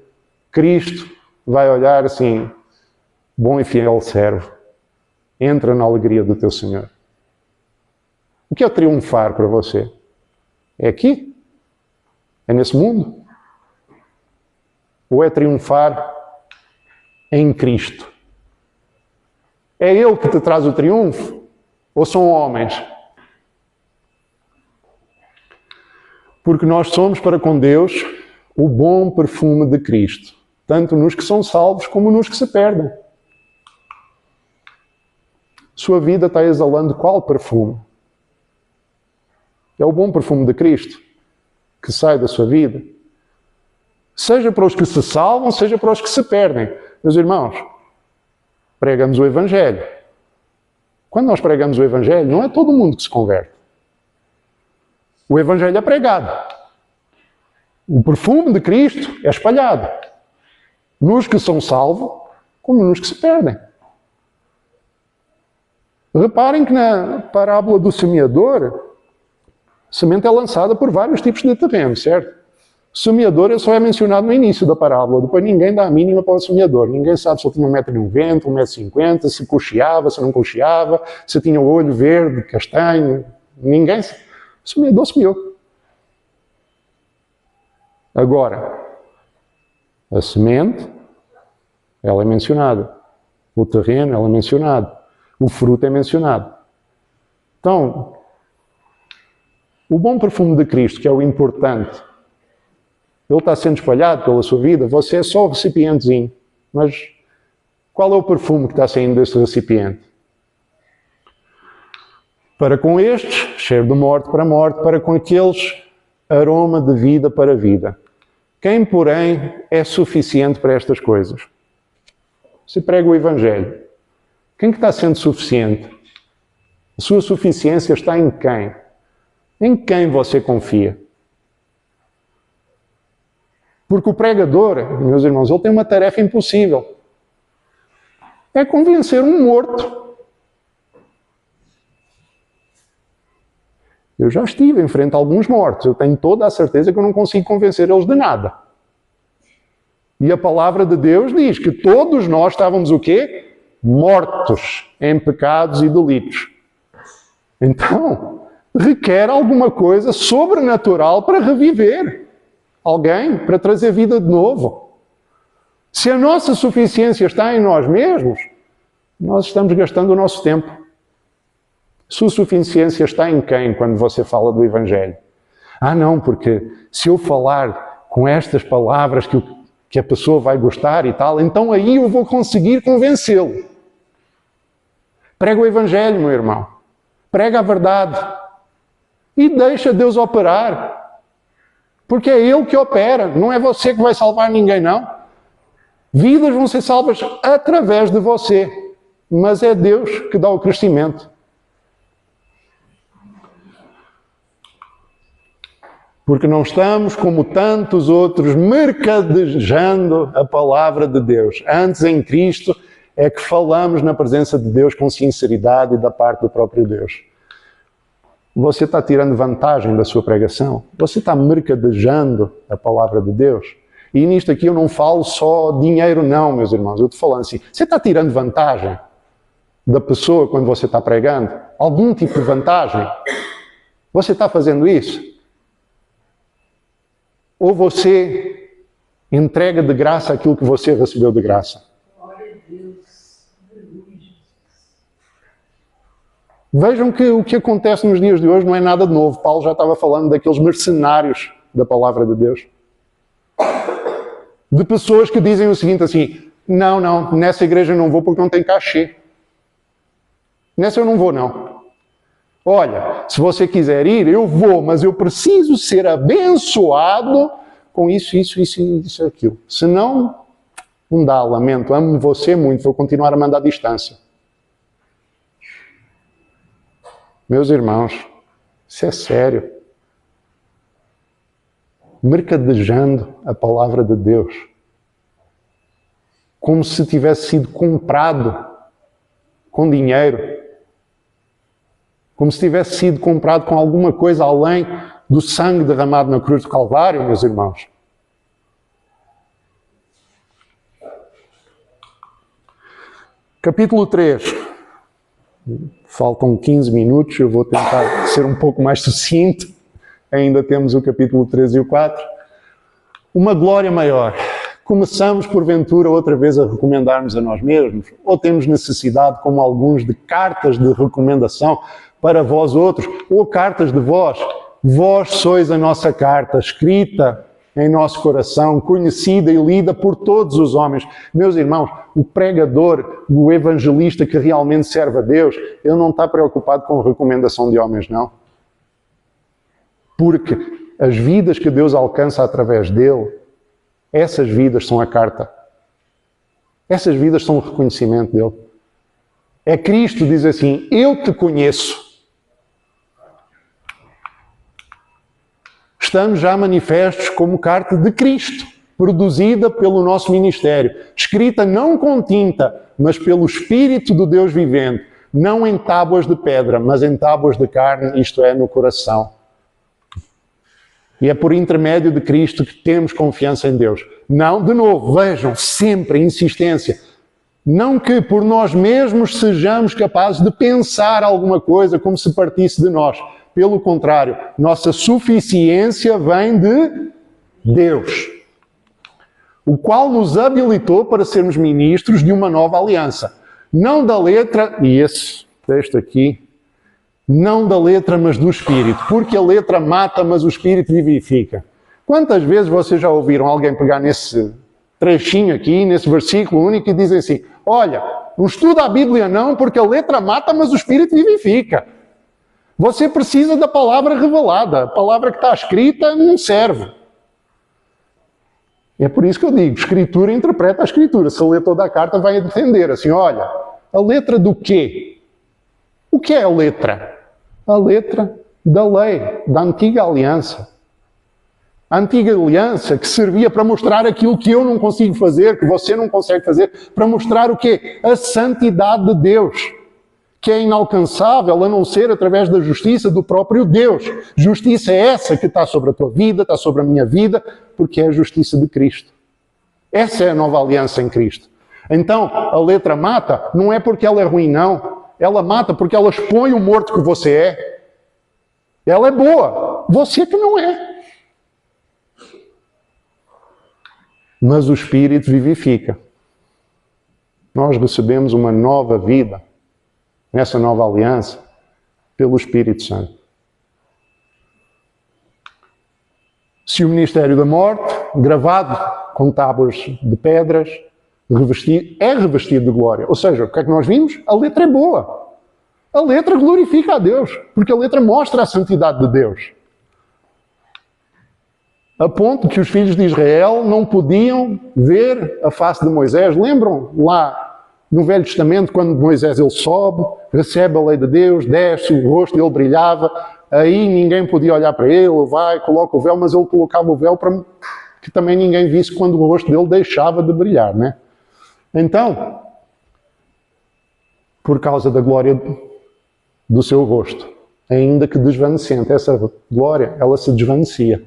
Cristo vai olhar assim, bom e fiel servo, entra na alegria do teu Senhor. O que é triunfar para você? É aqui? É nesse mundo? Ou é triunfar em Cristo? É Ele que te traz o triunfo? Ou são homens? Porque nós somos para com Deus o bom perfume de Cristo, tanto nos que são salvos como nos que se perdem. Sua vida está exalando qual perfume? É o bom perfume de Cristo que sai da sua vida. Seja para os que se salvam, seja para os que se perdem. Meus irmãos, pregamos o Evangelho. Quando nós pregamos o Evangelho, não é todo mundo que se converte. O Evangelho é pregado. O perfume de Cristo é espalhado. Nos que são salvos, como nos que se perdem. Reparem que na parábola do semeador, a semente é lançada por vários tipos de terreno, certo? O semeador só é mencionado no início da parábola, depois ninguém dá a mínima para o semeador. Ninguém sabe se ele tinha 1,90 m, 1,50 m, se cocheava, se não cocheava, se tinha o olho verde, castanho. Ninguém sabe. O semeador semeou. Agora, a semente, ela é mencionada. O terreno, ela é mencionado. O fruto é mencionado. Então, o bom perfume de Cristo, que é o importante, ele está sendo espalhado pela sua vida, você é só o recipientezinho. Mas qual é o perfume que está saindo desse recipiente? Para com estes, cheiro de morte para morte, para com aqueles, aroma de vida para vida. Quem, porém, é suficiente para estas coisas? Você prega o Evangelho. Quem que está sendo suficiente? A sua suficiência está em quem? Em quem você confia? Porque o pregador, meus irmãos, ele tem uma tarefa impossível. É convencer um morto. Eu já estive em frente a alguns mortos. Eu tenho toda a certeza que eu não consigo convencer eles de nada. E a palavra de Deus diz que todos nós estávamos o quê? Mortos em pecados e delitos. Então, requer alguma coisa sobrenatural para reviver alguém, para trazer vida de novo. Se a nossa suficiência está em nós mesmos, nós estamos gastando o nosso tempo. Sua suficiência está em quem quando você fala do Evangelho? Ah, não, porque se eu falar com estas palavras que a pessoa vai gostar e tal, então aí eu vou conseguir convencê-lo. Prega o Evangelho, meu irmão. Prega a verdade. E deixa Deus operar. Porque é Ele que opera. Não é você que vai salvar ninguém, não. Vidas vão ser salvas através de você. Mas é Deus que dá o crescimento. Porque não estamos, como tantos outros, mercadejando a palavra de Deus. Antes, em Cristo, é que falamos na presença de Deus com sinceridade e da parte do próprio Deus. Você está tirando vantagem da sua pregação? Você está mercadejando a palavra de Deus? E nisto aqui eu não falo só dinheiro não, meus irmãos. Eu estou falando assim, você está tirando vantagem da pessoa quando você está pregando? Algum tipo de vantagem? Você está fazendo isso? Ou você entrega de graça aquilo que você recebeu de graça? Glória a Deus. Vejam que o que acontece nos dias de hoje não é nada de novo. Paulo já estava falando daqueles mercenários da palavra de Deus. De pessoas que dizem o seguinte assim, não, nessa igreja eu não vou porque não tem cachê. Nessa eu não vou, não. Olha, se você quiser ir, eu vou, mas eu preciso ser abençoado com isso, aquilo. Senão, não dá, lamento, amo você muito, vou continuar a mandar à distância. Meus irmãos, isso é sério. Mercadejando a palavra de Deus. Como se tivesse sido comprado com dinheiro. Como se tivesse sido comprado com alguma coisa além do sangue derramado na cruz do Calvário, meus irmãos. Capítulo 3. Faltam 15 minutos, eu vou tentar ser um pouco mais sucinto. Ainda temos o capítulo 3 e o 4. Uma glória maior. Começamos, porventura, outra vez a recomendar-nos a nós mesmos? Ou temos necessidade, como alguns, de cartas de recomendação para vós outros? Ou cartas de vós? Vós sois a nossa carta, escrita em nosso coração, conhecida e lida por todos os homens. Meus irmãos, o pregador, o evangelista que realmente serve a Deus, ele não está preocupado com a recomendação de homens, não. Porque as vidas que Deus alcança através dele, essas vidas são a carta. Essas vidas são o reconhecimento dele. É Cristo, diz assim, eu te conheço. Estamos já manifestos como carta de Cristo, produzida pelo nosso ministério, escrita não com tinta, mas pelo Espírito do Deus vivente, não em tábuas de pedra, mas em tábuas de carne, isto é, no coração. E é por intermédio de Cristo que temos confiança em Deus. Não, de novo, vejam, sempre insistência. Não que por nós mesmos sejamos capazes de pensar alguma coisa como se partisse de nós. Pelo contrário, nossa suficiência vem de Deus, o qual nos habilitou para sermos ministros de uma nova aliança. Não da letra, e esse texto aqui, não da letra, mas do Espírito. Porque a letra mata, mas o Espírito vivifica. Quantas vezes vocês já ouviram alguém pegar nesse trechinho aqui, nesse versículo único, e dizer assim, olha, não estuda a Bíblia não, porque a letra mata, mas o Espírito vivifica. Você precisa da palavra revelada. A palavra que está escrita não serve. É por isso que eu digo, Escritura interpreta a Escritura. Se eu ler toda a carta, vai defender. Assim, olha, a letra do quê? O que é a letra? A letra da lei, da antiga aliança. A antiga aliança que servia para mostrar aquilo que eu não consigo fazer, que você não consegue fazer, para mostrar o quê? A santidade de Deus, que é inalcançável a não ser através da justiça do próprio Deus. Justiça é essa que está sobre a tua vida, está sobre a minha vida, porque é a justiça de Cristo. Essa é a nova aliança em Cristo. Então, a letra mata, não é porque ela é ruim, não. Ela mata porque ela expõe o morto que você é. Ela é boa, você que não é. Mas o Espírito vivifica. Nós recebemos uma nova vida, nessa nova aliança, pelo Espírito Santo. Se o ministério da morte, gravado com tábuas de pedras, é revestido de glória. Ou seja, o que é que nós vimos? A letra é boa. A letra glorifica a Deus, porque a letra mostra a santidade de Deus. A ponto que os filhos de Israel não podiam ver a face de Moisés. Lembram lá no Velho Testamento, quando Moisés ele sobe, recebe a lei de Deus, desce, o rosto dele brilhava, aí ninguém podia olhar para ele, vai, coloca o véu, mas ele colocava o véu para que também ninguém visse quando o rosto dele deixava de brilhar, né? Então, por causa da glória do seu rosto, ainda que desvanecente, essa glória, ela se desvanecia.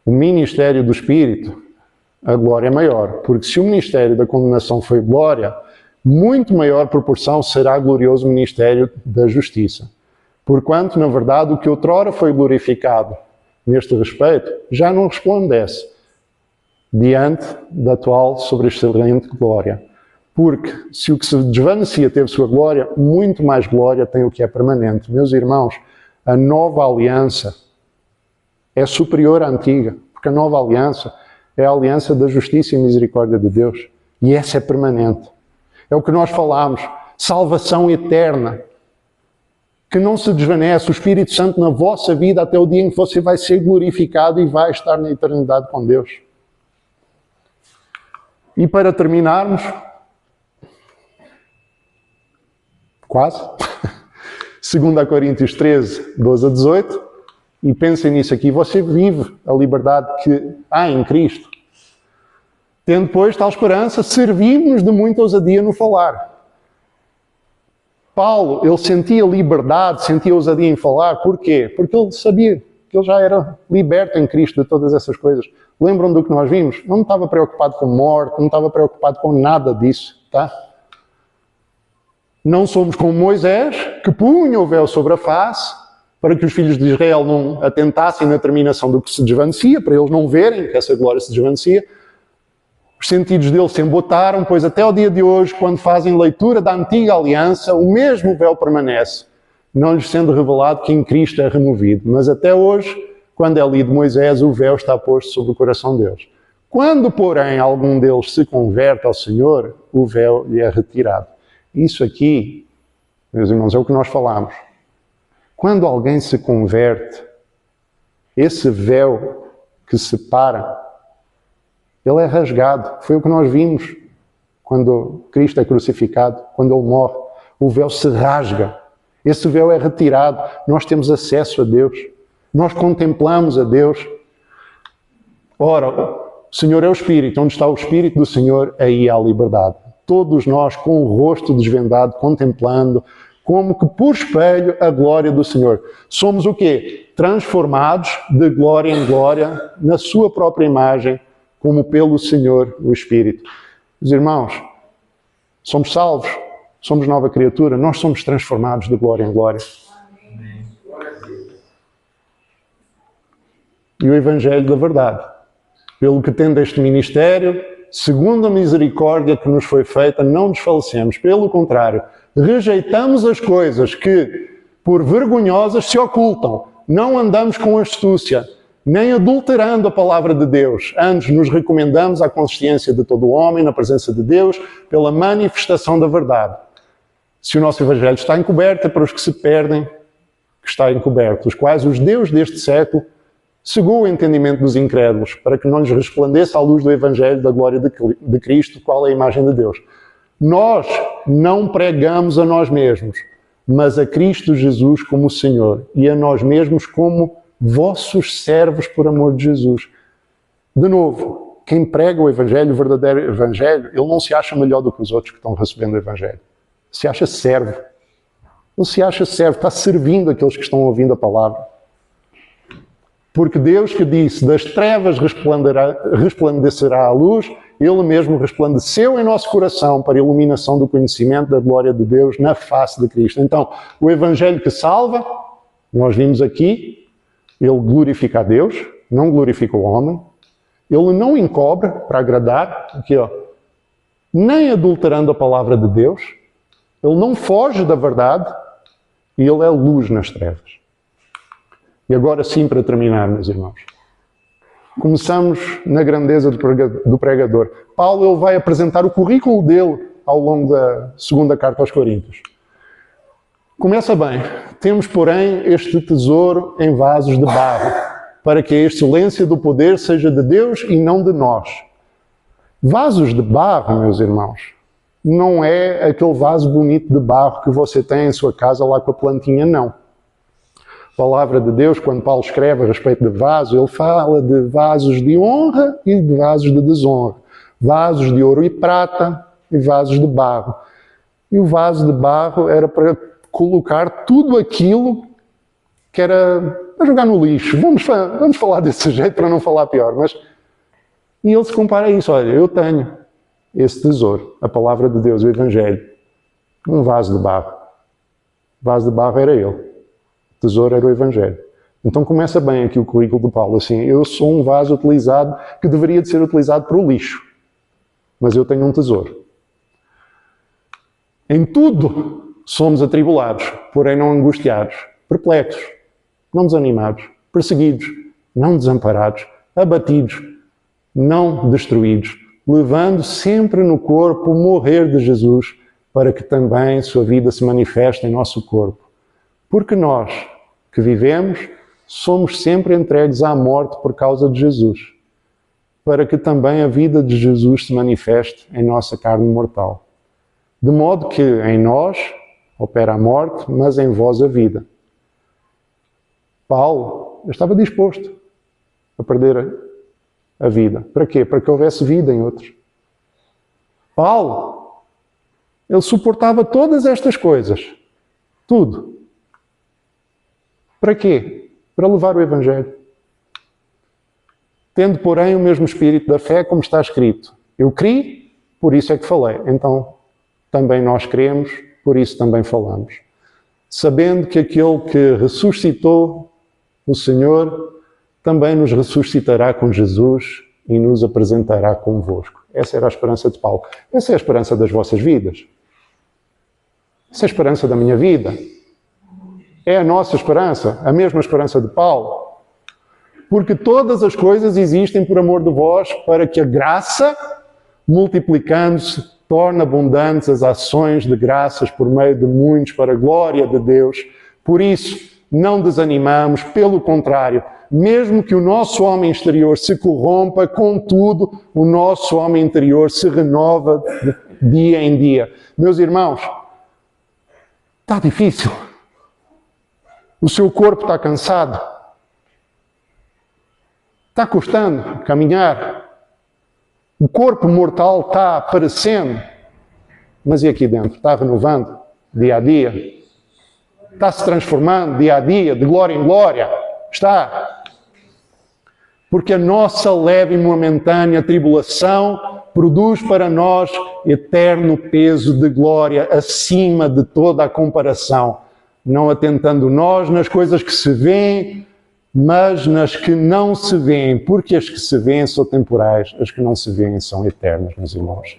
O ministério do Espírito, a glória é maior, porque se o ministério da condenação foi glória, muito maior proporção será glorioso ministério da justiça. Porquanto, na verdade, o que outrora foi glorificado neste respeito, já não resplandece diante da atual sobreexcelente glória. Porque se o que se desvanecia teve sua glória, muito mais glória tem o que é permanente. Meus irmãos, a nova aliança é superior à antiga, porque a nova aliança é a aliança da justiça e misericórdia de Deus. E essa é permanente. É o que nós falamos, salvação eterna, que não se desvanece, o Espírito Santo na vossa vida até o dia em que você vai ser glorificado e vai estar na eternidade com Deus. E para terminarmos, quase, 2 Coríntios 13, 12 a 18, e pensem nisso aqui, você vive a liberdade que há em Cristo. Tendo, pois, tal esperança, servimos-nos de muita ousadia no falar. Paulo, ele sentia liberdade, sentia ousadia em falar. Porquê? Porque ele sabia que ele já era liberto em Cristo de todas essas coisas. Lembram do que nós vimos? Não estava preocupado com morte, não estava preocupado com nada disso, tá? Não somos como Moisés, que punha o véu sobre a face, para que os filhos de Israel não atentassem na terminação do que se desvanecia, para eles não verem que essa glória se desvanecia. Os sentidos deles se embotaram, pois até o dia de hoje, quando fazem leitura da antiga aliança, o mesmo véu permanece, não lhes sendo revelado que em Cristo é removido. Mas até hoje, quando é lido Moisés, o véu está posto sobre o coração deles. Quando, porém, algum deles se converte ao Senhor, o véu lhe é retirado. Isso aqui, meus irmãos, é o que nós falamos. Quando alguém se converte, esse véu que separa, ele é rasgado. Foi o que nós vimos quando Cristo é crucificado, quando Ele morre. O véu se rasga. Esse véu é retirado. Nós temos acesso a Deus. Nós contemplamos a Deus. Ora, o Senhor é o Espírito. Onde está o Espírito do Senhor, aí há liberdade. Todos nós com o rosto desvendado, contemplando, como que por espelho a glória do Senhor. Somos o quê? Transformados de glória em glória na sua própria imagem, como pelo Senhor, o Espírito. Os irmãos, somos salvos, somos nova criatura, nós somos transformados de glória em glória. E o Evangelho da verdade, pelo que tendo este ministério, segundo a misericórdia que nos foi feita, não desfalecemos. Pelo contrário, rejeitamos as coisas que, por vergonhosas, se ocultam. Não andamos com astúcia, nem adulterando a palavra de Deus. Antes nos recomendamos à consciência de todo o homem, na presença de Deus, pela manifestação da verdade. Se o nosso Evangelho está encoberto, é para os que se perdem que está encoberto, os quais os deuses deste século cegou o entendimento dos incrédulos, para que não lhes resplandeça a luz do Evangelho da glória de Cristo, qual é a imagem de Deus. Nós não pregamos a nós mesmos, mas a Cristo Jesus como Senhor, e a nós mesmos como vossos servos por amor de Jesus. De novo, quem prega o Evangelho, o verdadeiro Evangelho, ele não se acha melhor do que os outros que estão recebendo o Evangelho. Se acha servo. Ele se acha servo, está servindo aqueles que estão ouvindo a palavra. Porque Deus que disse, das trevas resplandecerá a luz, Ele mesmo resplandeceu em nosso coração para a iluminação do conhecimento da glória de Deus na face de Cristo. Então, o Evangelho que salva, nós vimos aqui, ele glorifica a Deus, não glorifica o homem. Ele não encobre para agradar, aqui ó, nem adulterando a palavra de Deus. Ele não foge da verdade e ele é luz nas trevas. E agora sim, para terminar, meus irmãos. Começamos na grandeza do pregador. Paulo ele vai apresentar o currículo dele ao longo da segunda carta aos Coríntios. Começa bem. Temos, porém, este tesouro em vasos de barro, para que a excelência do poder seja de Deus e não de nós. Vasos de barro, meus irmãos, não é aquele vaso bonito de barro que você tem em sua casa lá com a plantinha, não. A palavra de Deus, quando Paulo escreve a respeito de vaso, ele fala de vasos de honra e de vasos de desonra. Vasos de ouro e prata e vasos de barro. E o vaso de barro era para colocar tudo aquilo que era para jogar no lixo. Vamos falar desse jeito para não falar pior. E ele se compara a isso. Olha, eu tenho esse tesouro, a palavra de Deus, o Evangelho, um vaso de barro. O vaso de barro era ele. O tesouro era o Evangelho. Então começa bem aqui o currículo de Paulo. Assim, eu sou um vaso utilizado que deveria de ser utilizado para o lixo. Mas eu tenho um tesouro. Em tudo somos atribulados, porém não angustiados, perplexos, não desanimados, perseguidos, não desamparados, abatidos, não destruídos, levando sempre no corpo o morrer de Jesus, para que também sua vida se manifeste em nosso corpo. Porque nós, que vivemos, somos sempre entregues à morte por causa de Jesus, para que também a vida de Jesus se manifeste em nossa carne mortal. De modo que em nós opera a morte, mas em vós a vida. Paulo estava disposto a perder a vida. Para quê? Para que houvesse vida em outros. Paulo, ele suportava todas estas coisas. Tudo. Para quê? Para levar o Evangelho. Tendo, porém, o mesmo espírito da fé, como está escrito. Eu criei, por isso é que falei. Então, também nós cremos, por isso também falamos. Sabendo que aquele que ressuscitou o Senhor também nos ressuscitará com Jesus e nos apresentará convosco. Essa era a esperança de Paulo. Essa é a esperança das vossas vidas. Essa é a esperança da minha vida. É a nossa esperança, a mesma esperança de Paulo. Porque todas as coisas existem por amor de vós, para que a graça, multiplicando-se, torne abundantes as ações de graças por meio de muitos para a glória de Deus. Por isso, não desanimamos, pelo contrário, mesmo que o nosso homem exterior se corrompa, contudo, o nosso homem interior se renova de dia em dia. Meus irmãos, está difícil. O seu corpo está cansado. Está custando caminhar. O corpo mortal está aparecendo. Mas e aqui dentro? Está renovando dia a dia? Está se transformando dia a dia, de glória em glória? Está. Porque a nossa leve e momentânea tribulação produz para nós eterno peso de glória acima de toda a comparação. Não atentando nós nas coisas que se vêem, mas nas que não se vêem, porque as que se vêem são temporais, as que não se vêem são eternas, meus irmãos.